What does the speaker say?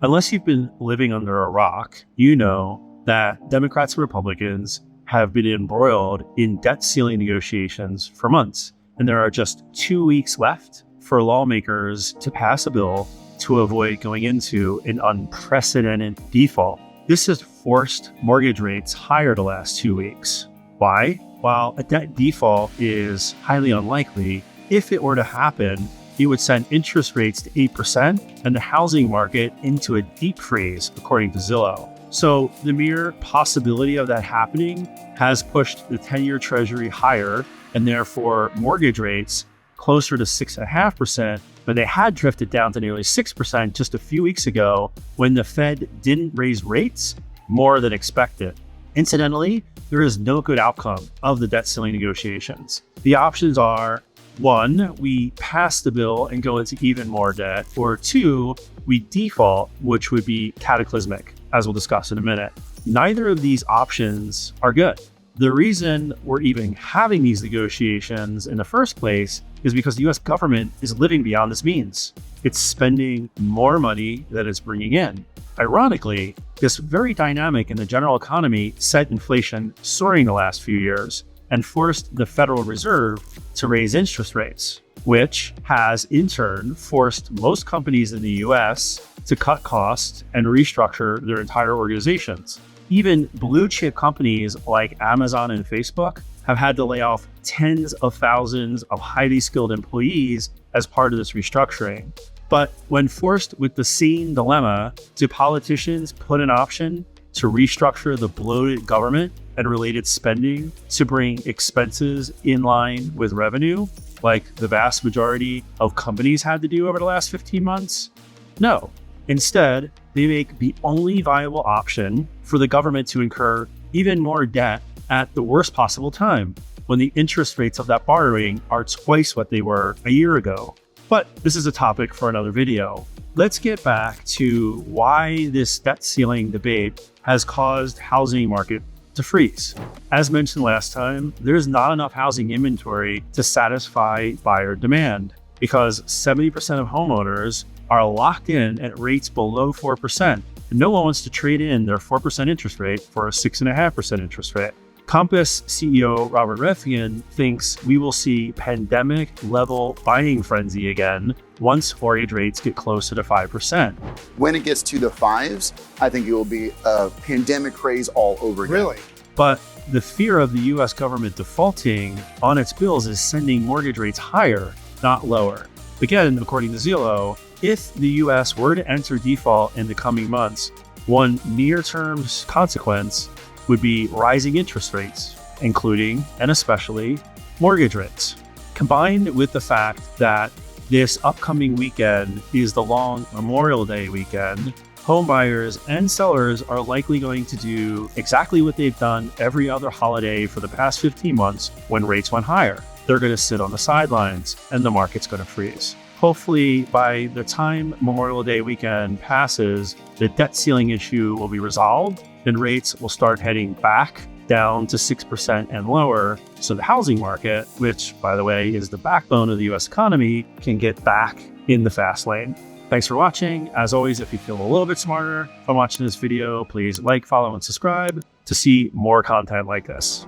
Unless you've been living under a rock, you know that Democrats and Republicans have been embroiled in debt ceiling negotiations for months. And there are just 2 weeks left for lawmakers to pass a bill to avoid going into an unprecedented default. This has forced mortgage rates higher the last 2 weeks. Why? While a debt default is highly unlikely, if it were to happen, it would send interest rates to 8% and the housing market into a deep freeze, according to Zillow. So the mere possibility of that happening has pushed the 10-year Treasury higher and therefore mortgage rates closer to 6.5%, but they had drifted down to nearly 6% just a few weeks ago when the Fed didn't raise rates more than expected. Incidentally, there is no good outcome of the debt ceiling negotiations. The options are: 1, we pass the bill and go into even more debt, or 2, we default, which would be cataclysmic, as we'll discuss in a minute. Neither of these options are good. The reason we're even having these negotiations in the first place is because the US government is living beyond its means. It's spending more money than it's bringing in. Ironically, this very dynamic in the general economy set inflation soaring the last few years and forced the Federal Reserve to raise interest rates, which has in turn forced most companies in the US to cut costs and restructure their entire organizations. Even blue chip companies like Amazon and Facebook have had to lay off tens of thousands of highly skilled employees as part of this restructuring. But when forced with the same dilemma, do politicians put an option to restructure the bloated government and related spending to bring expenses in line with revenue, like the vast majority of companies had to do over the last 15 months? No. Instead, they make the only viable option for the government to incur even more debt at the worst possible time, when the interest rates of that borrowing are twice what they were a year ago. But this is a topic for another video. Let's get back to why this debt ceiling debate has caused housing market to freeze. As mentioned last time, there's not enough housing inventory to satisfy buyer demand because 70% of homeowners are locked in at rates below 4%. And no one wants to trade in their 4% interest rate for a 6.5% interest rate. Compass CEO Robert Reffian thinks we will see pandemic-level buying frenzy again once mortgage rates get closer to 5%. When it gets to the fives, I think it will be a pandemic craze all over again. Really? But the fear of the US government defaulting on its bills is sending mortgage rates higher, not lower. Again, according to Zillow, if the US were to enter default in the coming months, one near-term consequence would be rising interest rates, including and especially mortgage rates. Combined with the fact that this upcoming weekend is the long Memorial Day weekend, home buyers and sellers are likely going to do exactly what they've done every other holiday for the past 15 months when rates went higher. They're going to sit on the sidelines and the market's going to freeze. Hopefully, by the time Memorial Day weekend passes, the debt ceiling issue will be resolved and rates will start heading back down to 6% and lower. So the housing market, which, by the way, is the backbone of the US economy, can get back in the fast lane. Thanks for watching. As always, if you feel a little bit smarter from watching this video, please like, follow, and subscribe to see more content like this.